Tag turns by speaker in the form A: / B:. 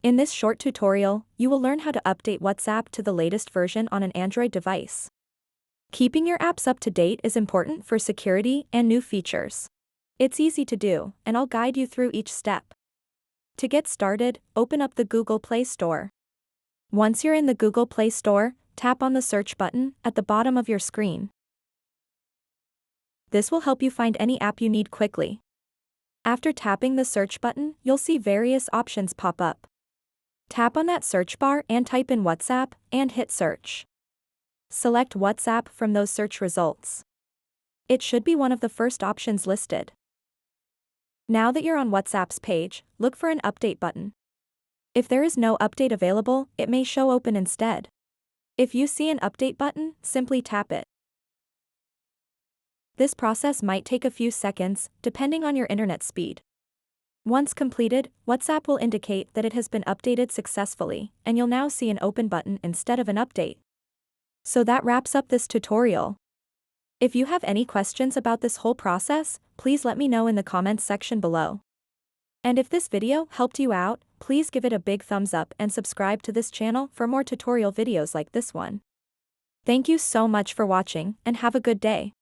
A: In this short tutorial, you will learn how to update WhatsApp to the latest version on an Android device. Keeping your apps up to date is important for security and new features. It's easy to do, and I'll guide you through each step. To get started, open up the Google Play Store. Once you're in the Google Play Store, tap on the search button at the bottom of your screen. This will help you find any app you need quickly. After tapping the search button, you'll see various options pop up. Tap on that search bar and type in WhatsApp and hit search. Select WhatsApp from those search results. It should be one of the first options listed. Now that you're on WhatsApp's page, look for an update button. If there is no update available, it may show open instead. If you see an update button, simply tap it. This process might take a few seconds, depending on your internet speed. Once completed, WhatsApp will indicate that it has been updated successfully, and you'll now see an open button instead of an update. So that wraps up this tutorial. If you have any questions about this whole process, please let me know in the comments section below. And if this video helped you out, please give it a big thumbs up and subscribe to this channel for more tutorial videos like this one. Thank you so much for watching, and have a good day.